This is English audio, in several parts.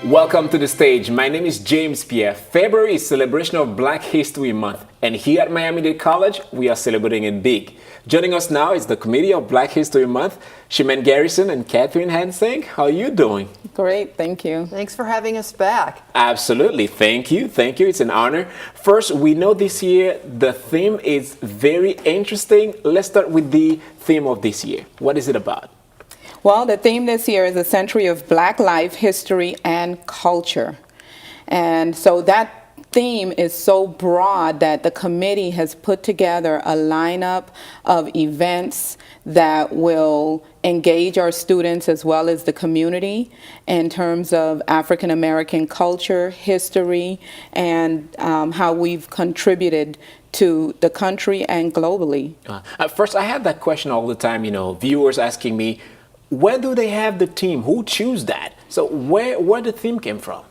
Welcome to the stage. My name is James Pierre. February is celebration of Black History Month, and here at Miami Dade College, we are celebrating it big. Joining us now is the Committee of Black History Month, Shemaine Garrison and Catherine Hansing. How are you doing? Great, thank you. Thanks for having us back. Absolutely. Thank you. Thank you. It's an honor. First, we know this year the theme is very interesting. Let's start with the theme of this year. What is it about? Well, the theme this year is a century of Black life, history, and culture. And so that theme is so broad that the committee has put together a lineup of events that will engage our students as well as the community in terms of African American culture, history, and how we've contributed to the country and globally. First, I have that question all the time, viewers asking me, where do they have the theme? Who choose that? So where the theme came from?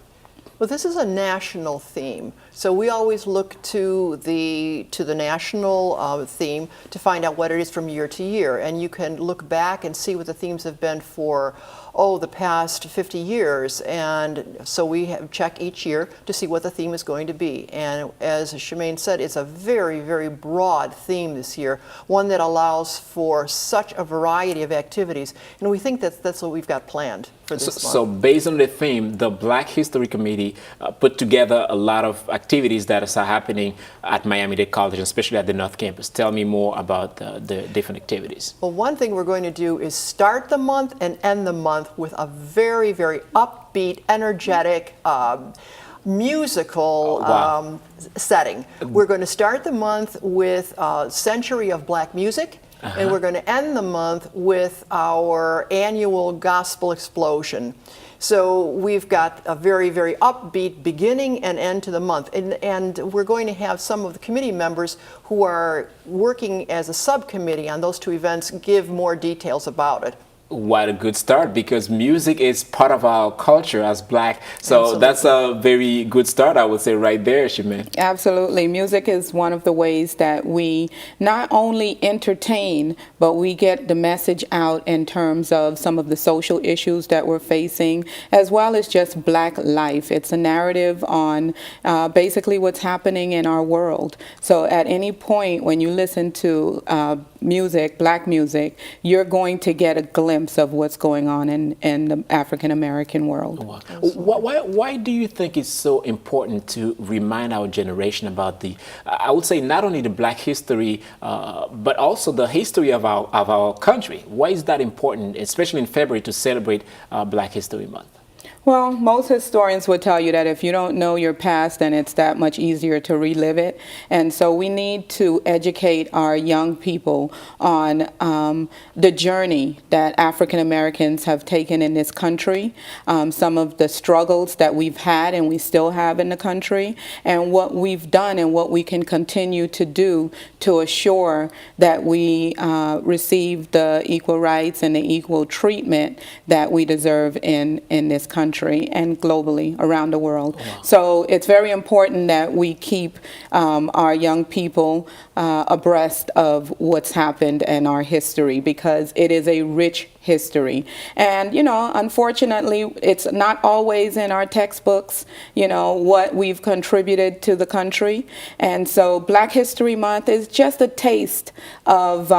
Well, this is a national theme, so we always look to the national theme to find out what it is from year to year, and you can look back and see what the themes have been for the past 50 years, and so we check each year to see what the theme is going to be. And as Shemaine said, it's a very, very broad theme this year, one that allows for such a variety of activities, and we think that's what we've got planned for this month. So based on the theme, the Black History Committee put together a lot of activities that are happening at Miami Dade College, especially at the North Campus. Tell me more about the different activities. Well, one thing we're going to do is start the month and end the month with a very, very upbeat, energetic, musical setting. We're going to start the month with a century of Black music. And we're going to end the month with our annual Gospel Explosion. So we've got a very, very upbeat beginning and end to the month. And we're going to have some of the committee members who are working as a subcommittee on those two events give more details about it. What a good start, because music is part of our culture as Black. So Absolutely. That's a very good start, I would say, right there, Shemaine. Absolutely. Music is one of the ways that we not only entertain, but we get the message out in terms of some of the social issues that we're facing, as well as just Black life. It's a narrative on basically what's happening in our world. So at any point when you listen to music, Black music, you're going to get a glimpse of what's going on in the African American world. Wow. Why do you think it's so important to remind our generation about I would say not only the Black history, but also the history of our country? Why is that important, especially in February, to celebrate Black History Month? Well, most historians would tell you that if you don't know your past, then it's that much easier to relive it. And so we need to educate our young people on the journey that African Americans have taken in this country, some of the struggles that we've had and we still have in the country, and what we've done and what we can continue to do to assure that we receive the equal rights and the equal treatment that we deserve in this country and globally around the world. Wow. So it's very important that we keep our young people abreast of what's happened in our history, because it is a rich history. And, unfortunately, it's not always in our textbooks, what we've contributed to the country. And so Black History Month is just a taste of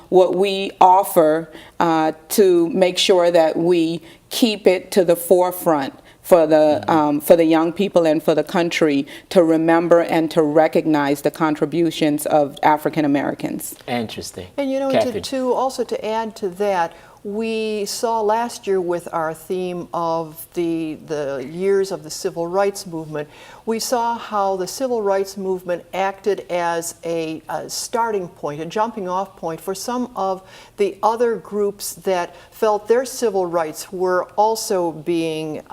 what we offer to make sure that we keep it to the forefront for the young people and for the country to remember and to recognize the contributions of African Americans. Interesting. And to add to that, we saw last year with our theme of the years of the Civil Rights Movement, we saw how the Civil Rights Movement acted as a starting point, a jumping off point for some of the other groups that felt their civil rights were also being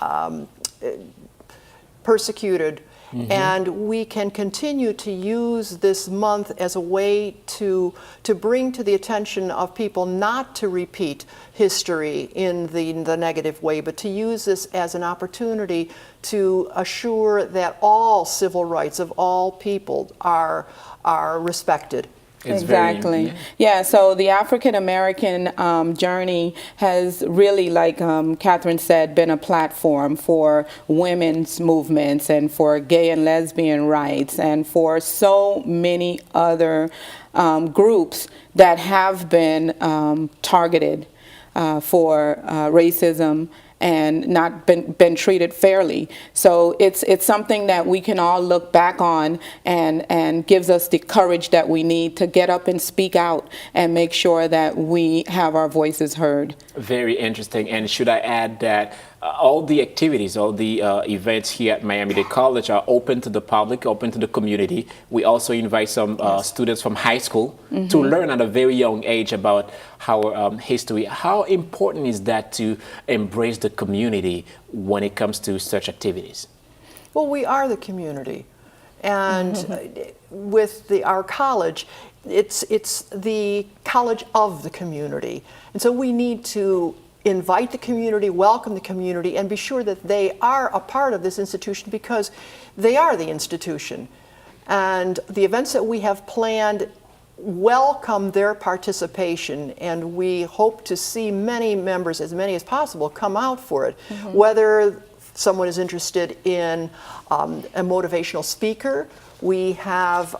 persecuted. And we can continue to use this month as a way to bring to the attention of people not to repeat history in the negative way, but to use this as an opportunity to assure that all civil rights of all people are respected. It's Exactly. very, Yeah, so the African American journey has really, like Catherine said, been a platform for women's movements and for gay and lesbian rights and for so many other groups that have been targeted for racism and not been treated fairly. So it's something that we can all look back on and gives us the courage that we need to get up and speak out and make sure that we have our voices heard. Very interesting. And should I add that all the activities, all the events here at Miami Dade College are open to the public, open to the community. We also invite some students from high school to learn at a very young age about our history. How important is that to embrace the community when it comes to such activities? Well, we are the community, and with our college, it's the college of the community, and so we need to invite the community, welcome the community, and be sure that they are a part of this institution because they are the institution. And the events that we have planned welcome their participation, and we hope to see many members, as many as possible, come out for it. Whether someone is interested in a motivational speaker, we have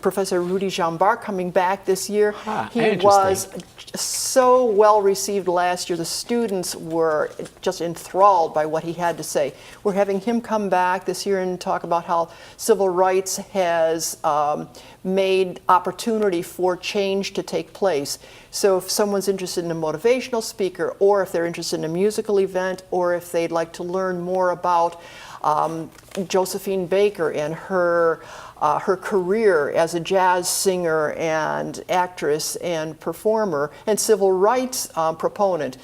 Professor Rudy Jambar coming back this year. He was so well received last year. The students were just enthralled by what he had to say. We're having him come back this year and talk about how civil rights has made opportunity for change to take place. So if someone's interested in a motivational speaker, or if they're interested in a musical event, or if they'd like to learn more about Josephine Baker and her career as a jazz singer and actress and performer and civil rights proponent.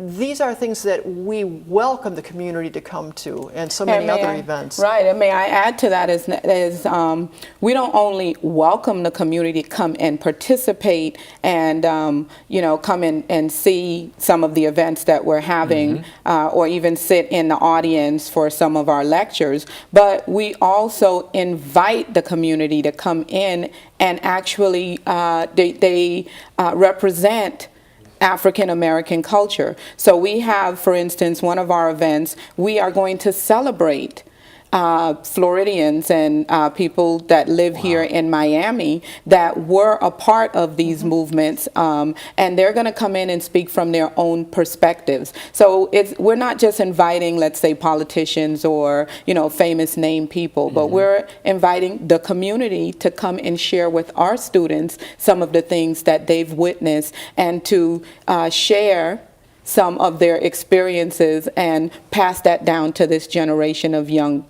These are things that we welcome the community to come to, and so many other events. Right, and may I add to that is we don't only welcome the community to come and participate and come in and see some of the events that we're having, or even sit in the audience for some of our lectures, but we also invite the community to come in and actually they represent African American culture. So we have, for instance, one of our events, we are going to celebrate Floridians and people that live here in Miami that were a part of these movements, and they're going to come in and speak from their own perspectives. So we're not just inviting, let's say, politicians or famous name people, but we're inviting the community to come and share with our students some of the things that they've witnessed and to share some of their experiences and pass that down to this generation of young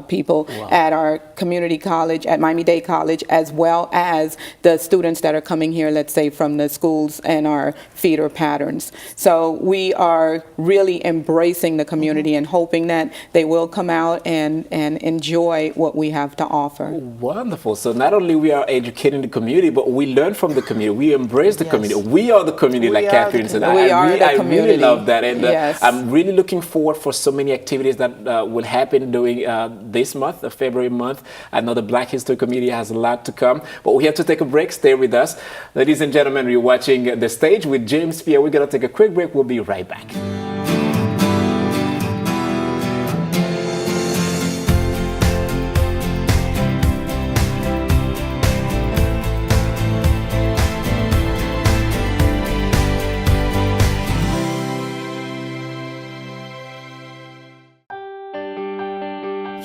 people at our community college, at Miami Dade College, as well as the students that are coming here, let's say, from the schools and our feeder patterns. So we are really embracing the community and hoping that they will come out and enjoy what we have to offer. Wonderful. So not only we are educating the community, but we learn from the community. We embrace the community. We are the community, like Catherine said. I really love that, and I'm really looking forward for so many activities that will happen during this month, the February month. I know the Black History community has a lot to come, but we have to take a break. Stay with us. Ladies and gentlemen, you're watching The Stage with James Pierre. We're going to take a quick break. We'll be right back.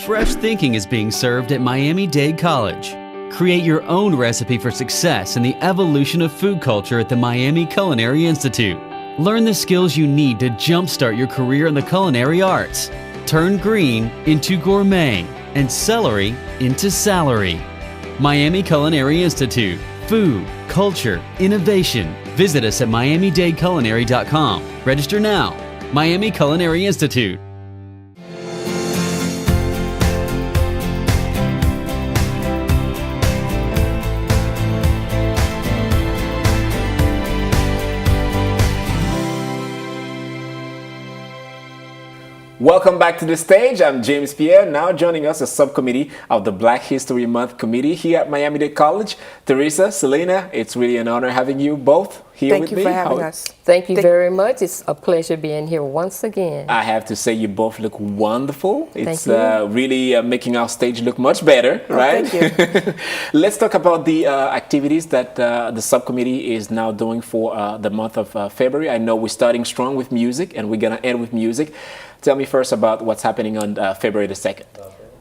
Fresh thinking is being served at Miami Dade College. Create your own recipe for success in the evolution of food culture at the Miami Culinary Institute. Learn the skills you need to jumpstart your career in the culinary arts. Turn green into gourmet and celery into salary. Miami Culinary Institute. Food, culture, innovation. Visit us at miamidadeculinary.com. Register now. Miami Culinary Institute. Welcome back to the stage. I'm James Pierre. Now joining us, a subcommittee of the Black History Month Committee here at Miami Dade College. Teresa, Selena, it's really an honor having you both here with me. Thank you for having us. Thank you very much. It's a pleasure being here once again. I have to say you both look wonderful. It's Thank you. really making our stage look much better, right? Thank you. Let's talk about the activities that the subcommittee is now doing for the month of February. I know we're starting strong with music and we're going to end with music. Tell me first about what's happening on February the 2nd.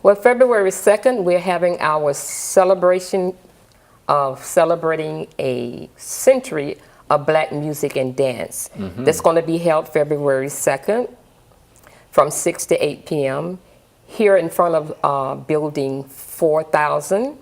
Well, February 2nd, we're having our celebration of celebrating a century of black music and dance. That's going to be held February 2nd from 6 to 8 p.m. here in front of building 4000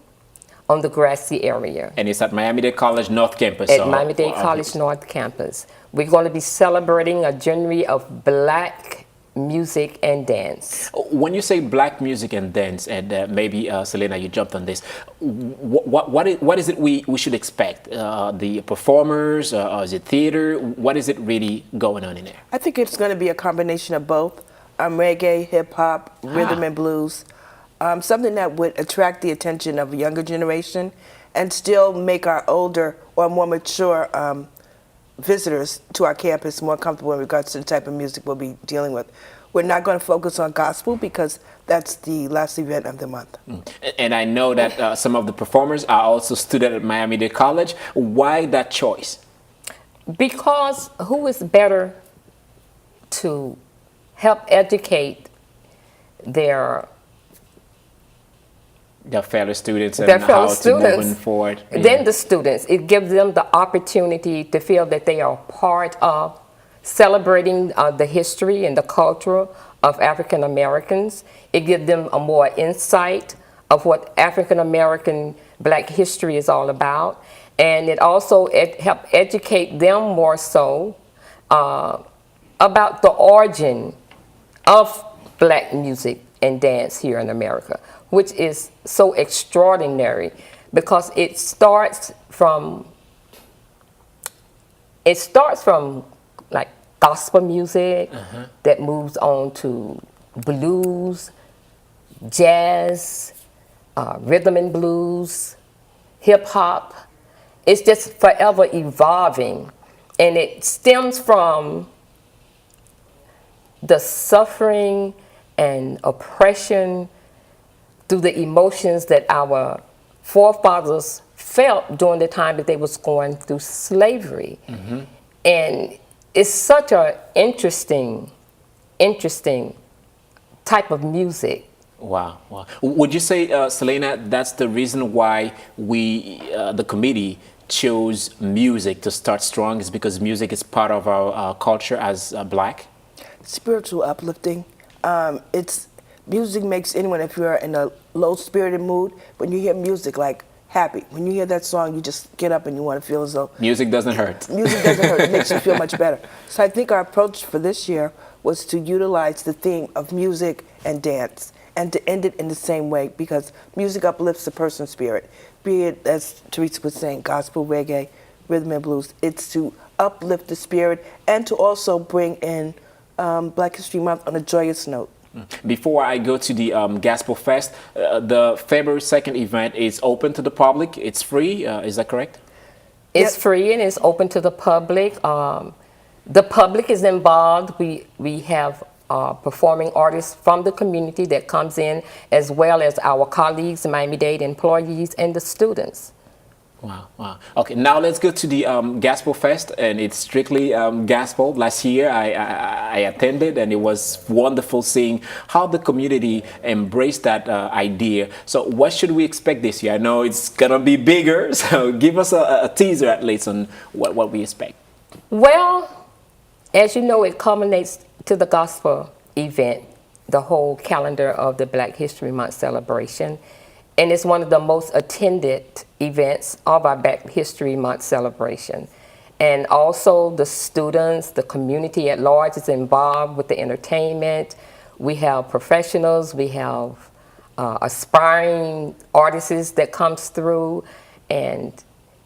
on the grassy area. And it's at Miami Dade College North Campus. At Miami Dade College North Campus. We're going to be celebrating a genre of black music and dance. When you say black music and dance, and maybe Selena, you jumped on this, what is it we should expect? The performers, is it theater? What is it really going on in there? I think it's going to be a combination of both, reggae, hip-hop, rhythm and blues, something that would attract the attention of a younger generation and still make our older or more mature visitors to our campus more comfortable in regards to the type of music we'll be dealing with. We're not going to focus on gospel because that's the last event of the month. And I know that some of the performers are also students at Miami Dade College. Why that choice? Because who is better to help educate their fellow students and how to moving forward. Then the students, it gives them the opportunity to feel that they are part of celebrating the history and the culture of African Americans. It gives them a more insight of what African American black history is all about. And it also helps educate them more so about the origin of black music and dance here in America, which is so extraordinary because it starts from like gospel music that moves on to blues, jazz, rhythm and blues, hip hop. It's just forever evolving, and it stems from the suffering and oppression through the emotions that our forefathers felt during the time that they was going through slavery. And it's such a interesting type of music. Wow. Would you say, Selena, that's the reason why we, the committee, chose music to start strong, is because music is part of our culture as black? Spiritual uplifting. Music makes anyone, if you're in a low-spirited mood, when you hear music, like happy, when you hear that song, you just get up and you want to feel as though... Music doesn't hurt. Music doesn't hurt. It makes you feel much better. So I think our approach for this year was to utilize the theme of music and dance and to end it in the same way because music uplifts the person's spirit. Be it, as Teresa was saying, gospel, reggae, rhythm and blues. It's to uplift the spirit and to also bring in Black History Month on a joyous note. Before I go to the Gospel Fest, the February 2nd event is open to the public. It's free. Is that correct? It's free and it's open to the public. The public is involved. We have performing artists from the community that comes in, as well as our colleagues, Miami-Dade employees, and the students. Wow. Okay, now let's go to the Gospel Fest, and it's strictly gospel. Last year I attended, and it was wonderful seeing how the community embraced that idea. So what should we expect this year? I know it's gonna be bigger, so give us a teaser at least on what we expect. Well, as you know, it culminates to the gospel event, the whole calendar of the Black History Month celebration. And it's one of the most attended events of our Black History Month celebration. And also the students, the community at large is involved with the entertainment. We have professionals, we have aspiring artists that comes through, and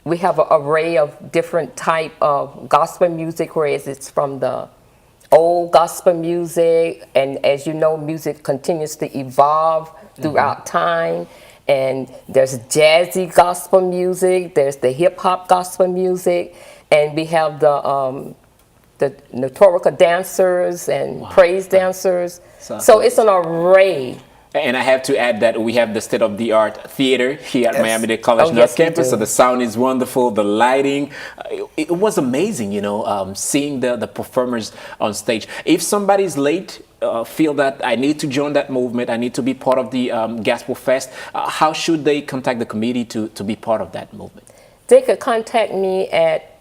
we have an array of different type of gospel music, whereas it's from the old gospel music, and as you know, music continues to evolve throughout time. And there's jazzy gospel music, there's the hip hop gospel music, and we have the liturgical dancers and praise dancers. So it's an array. And I have to add that we have the state-of-the-art theater here at Miami Dade College North yes, Campus. So the sound is wonderful, the lighting. It was amazing, you know, seeing the performers on stage. If somebody's late, feel that I need to join that movement, I need to be part of the Gospel Fest, how should they contact the committee to be part of that movement? They could contact me at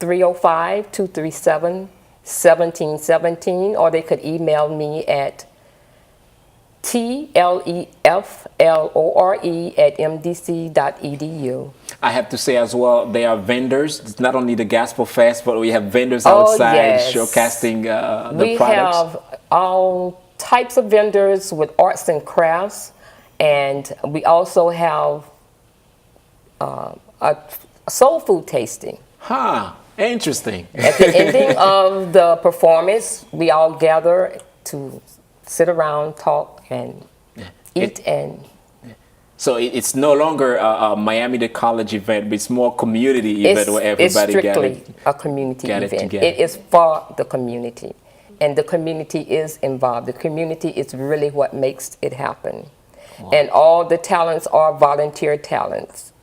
305-237-1717, or they could email me at tleflore@mdc.edu. I have to say as well, there are vendors. It's not only the Gospel Fest, but we have vendors outside showcasing the we products. We have all types of vendors with arts and crafts, and we also have a soul food tasting. Interesting. At the ending of the performance, we all gather to sit around, talk, and eat. So it's no longer a Miami Dade College event, but it's more community event where everybody It's strictly a community event. It is for the community, and the community is involved. The community is really what makes it happen. Wow. And all the talents are volunteer talents.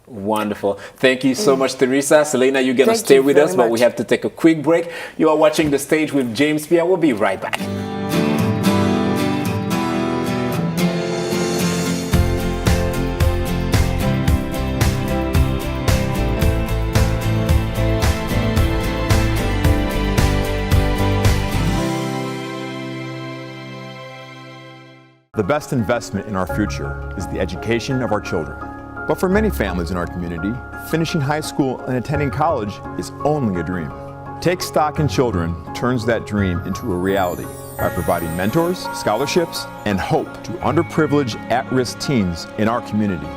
Wonderful. Thank you so much, Teresa. Selena, you're going to stay with us, but we have to take a quick break. You are watching The Stage with James Pierre. We'll be right back. The best investment in our future is the education of our children. But for many families in our community, finishing high school and attending college is only a dream. Take Stock in Children turns that dream into a reality by providing mentors, scholarships, and hope to underprivileged, at-risk teens in our community.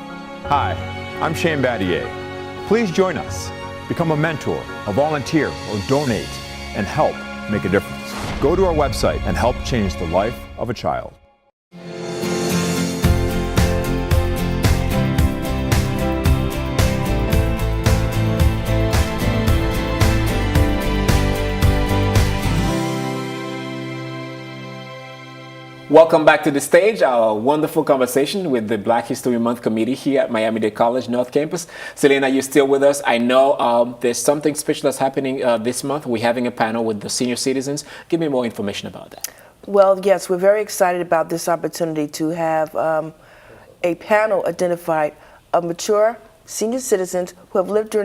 Hi, I'm Shane Battier. Please join us. Become a mentor, a volunteer, or donate and help make a difference. Go to our website and help change the life of a child. Welcome back to The Stage, our wonderful conversation with the Black History Month Committee here at Miami Dade College North Campus. Selena, you're still with us. I know there's something special that's happening this month. We're having a panel with the senior citizens. Give me more information about that. Well, yes, we're very excited about this opportunity to have a panel identified of mature senior citizens who have lived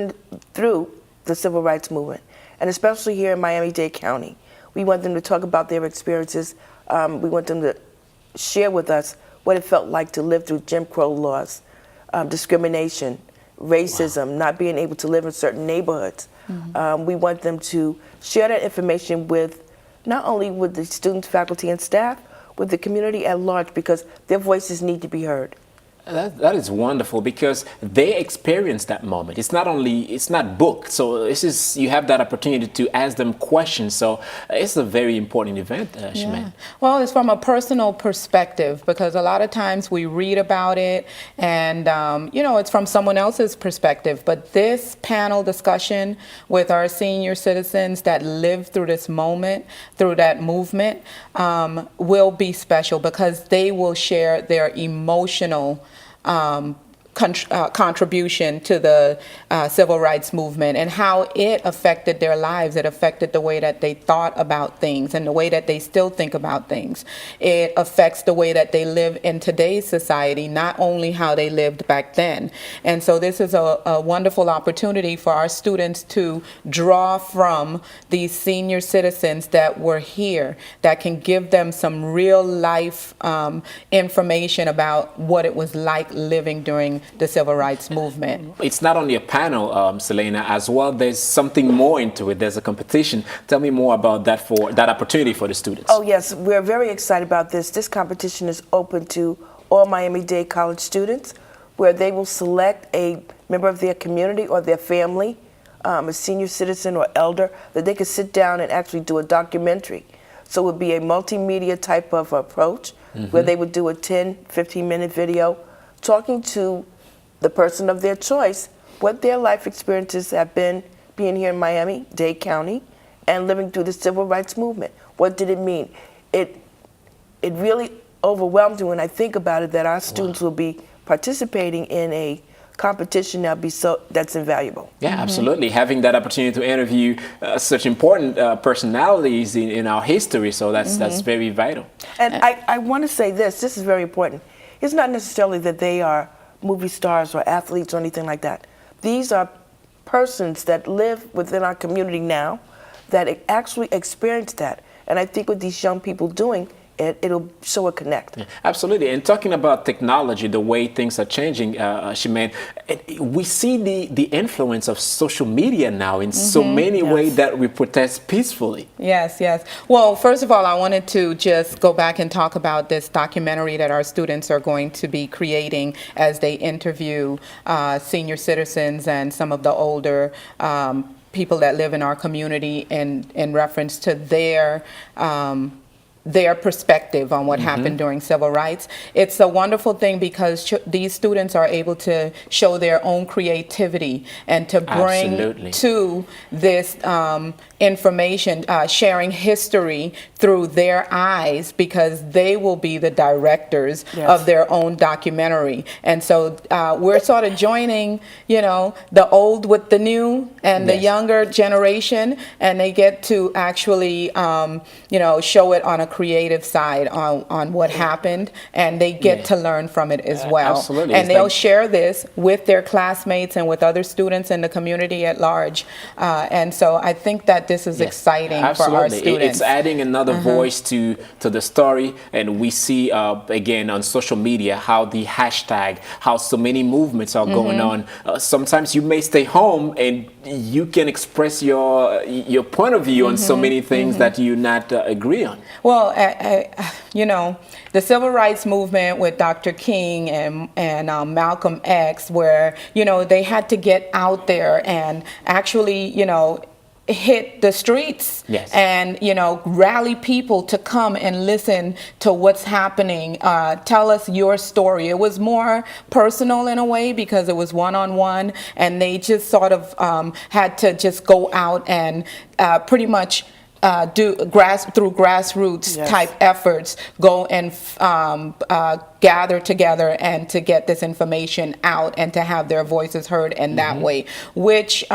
through the civil rights movement, and especially here in Miami-Dade County. We want them to talk about their experiences. We want them to share with us what it felt like to live through Jim Crow laws, discrimination, racism, not being able to live in certain neighborhoods. We want them to share that information with not only with the students, faculty, and staff, with the community at large, because their voices need to be heard. That is wonderful, because they experience that moment. It's not booked. So you have that opportunity to ask them questions. So it's a very important event, Shemaine. Well, it's from a personal perspective, because a lot of times we read about it and, it's from someone else's perspective. But this panel discussion with our senior citizens that lived through this moment, through that movement, will be special, because they will share their emotional contribution to the civil rights movement and how it affected their lives. It affected the way that they thought about things and the way that they still think about things. It affects the way that they live in today's society, not only how they lived back then. And so this is a wonderful opportunity for our students to draw from these senior citizens that were here, that can give them some real life information about what it was like living during the civil rights movement. It's not only a panel, Selena, as well. There's something more into it. There's a competition. Tell me more about that, for that opportunity for the students. Oh yes, we're very excited about this. This competition is open to all Miami-Dade College students, where they will select a member of their community or their family a senior citizen or elder, that they could sit down and actually do a documentary. So it would be a multimedia type of approach where they would do a 10, 15-minute video talking to the person of their choice what their life experiences have been being here in Miami-Dade County and living through the civil rights movement. What did it mean? It really overwhelmed me when I think about it that our students will be participating in a competition that's invaluable. Yeah, absolutely. Having that opportunity to interview such important personalities in our history, so that's very vital. And I want to say this is very important. It's not necessarily that they are movie stars or athletes or anything like that. These are persons that live within our community now that actually experience that. And I think with these young people doing it'll show a connect. Yeah, absolutely. And talking about technology, the way things are changing, Shemaine, we see the influence of social media now in so many ways that we protest peacefully. Yes, yes. Well, first of all, I wanted to just go back and talk about this documentary that our students are going to be creating as they interview senior citizens and some of the older people that live in our community in reference to their perspective on what happened during civil rights. It's a wonderful thing because these students are able to show their own creativity and to bring to this information, sharing history through their eyes, because they will be the directors of their own documentary. And so we're sort of joining, the old with the new and the younger generation, and they get to actually, show it on a creative side on what happened, and they get to learn from it as well. Absolutely. And they'll share this with their classmates and with other students in the community at large. And so I think that this is exciting for our students. It's adding another voice to the story, and we see again on social media how the hashtag, how so many movements are going on. Sometimes you may stay home and you can express your point of view on so many things that you not agree on. Well, the civil rights movement with Dr. King and Malcolm X, where they had to get out there and actually hit the streets and rally people to come and listen to what's happening. Tell us your story. It was more personal in a way because it was one-on-one, and they just sort of had to just go out and pretty much through grassroots type efforts, go and gather together and to get this information out and to have their voices heard in that way, which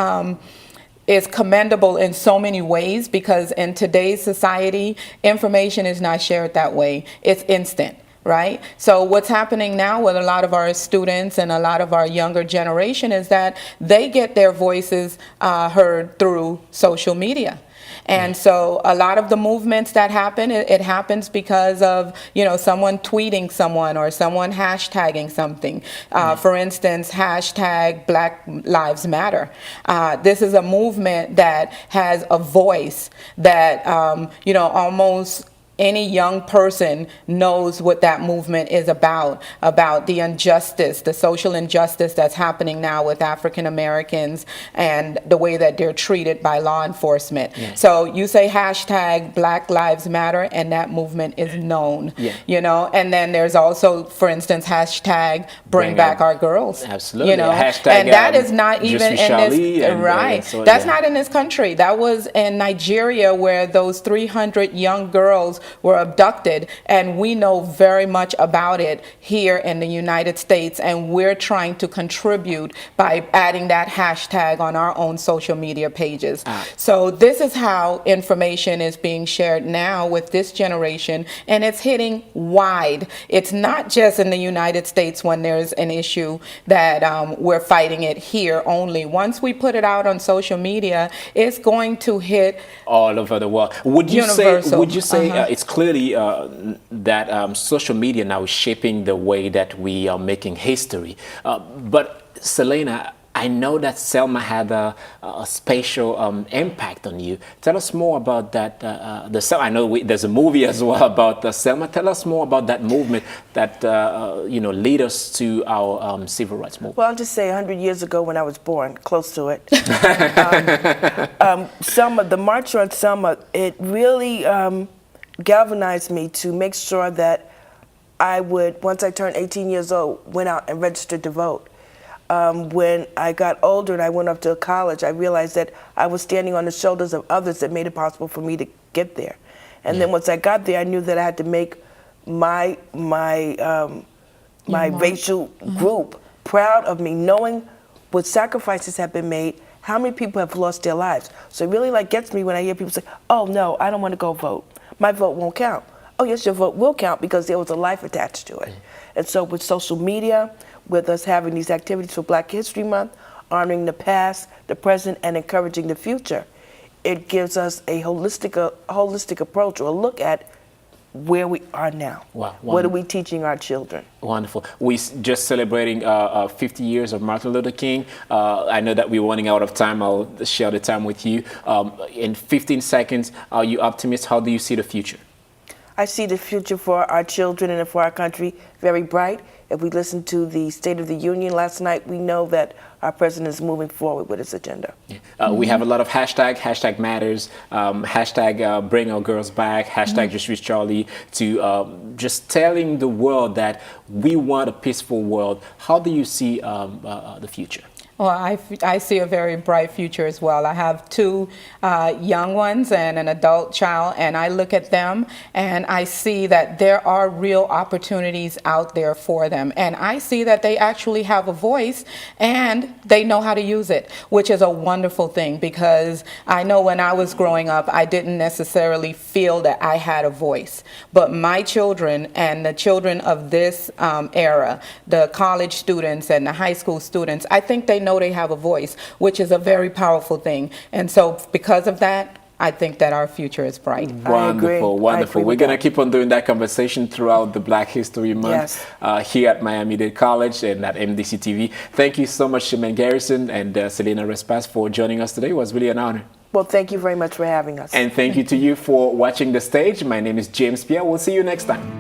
is commendable in so many ways, because in today's society, information is not shared that way. It's instant. Right? So what's happening now with a lot of our students and a lot of our younger generation is that they get their voices heard through social media. And so a lot of the movements that happen, it happens because of, someone tweeting someone or someone hashtagging something. For instance, hashtag Black Lives Matter. This is a movement that has a voice that, almost any young person knows what that movement is about the injustice, the social injustice that's happening now with African Americans and the way that they're treated by law enforcement. So you say hashtag Black Lives Matter and that movement is known, and then there's also, for instance, hashtag Bring Back Our Girls. Absolutely. Hashtag, and that is not even in this, that's not in this country. That was in Nigeria, where those 300 young girls were abducted, and we know very much about it here in the United States, and we're trying to contribute by adding that hashtag on our own social media pages. So this is how information is being shared now with this generation, and it's hitting wide. It's not just in the United States when there's an issue that we're fighting it here only. Once we put it out on social media, it's going to hit all over the world. Would you say it's clearly that social media now is shaping the way that we are making history. But Selena, I know that Selma had a spatial impact on you. Tell us more about that. I know there's a movie as well about Selma. Tell us more about that movement that lead us to our civil rights movement. Well, I'll just say 100 years ago when I was born, close to it. Selma, the March on Selma, it really galvanized me to make sure that I would, once I turned 18 years old, went out and registered to vote. When I got older and I went off to college, I realized that I was standing on the shoulders of others that made it possible for me to get there. And then once I got there, I knew that I had to make my racial group proud of me, knowing what sacrifices have been made, how many people have lost their lives. So it really gets me when I hear people say, oh no, I don't want to go vote. My vote won't count. Oh yes, your vote will count because there was a life attached to it. And so with social media, with us having these activities for Black History Month, honoring the past, the present, and encouraging the future, it gives us a holistic approach or a look at where we are now. Wow, what are we teaching our children? Wonderful. We just celebrating 50 years of Martin Luther King. I know that we're running out of time. I'll share the time with you. In 15 seconds, are you optimistic? How do you see the future? I see the future for our children and for our country very bright. If we listen to the State of the Union last night, we know that our president is moving forward with his agenda. Yeah. We have a lot of hashtag matters, hashtag bring our girls back, hashtag just reach Charlie, to just telling the world that we want a peaceful world. How do you see the future? Well, I see a very bright future as well. I have two young ones and an adult child, and I look at them and I see that there are real opportunities out there for them. And I see that they actually have a voice and they know how to use it, which is a wonderful thing, because I know when I was growing up, I didn't necessarily feel that I had a voice. But my children and the children of this era, the college students and the high school students, I think they know they have a voice, which is a very powerful thing. And so because of that, I think that our future is bright. Wonderful, wonderful. We're going to keep on doing that conversation throughout the Black History Month here at Miami Dade College and at MDC TV. Thank you so much, Shemaine Garrison and Selena Respas, for joining us today. It was really an honor. Well, thank you very much for having us. And thank you to you for watching the stage. My name is James Pierre. We'll see you next time.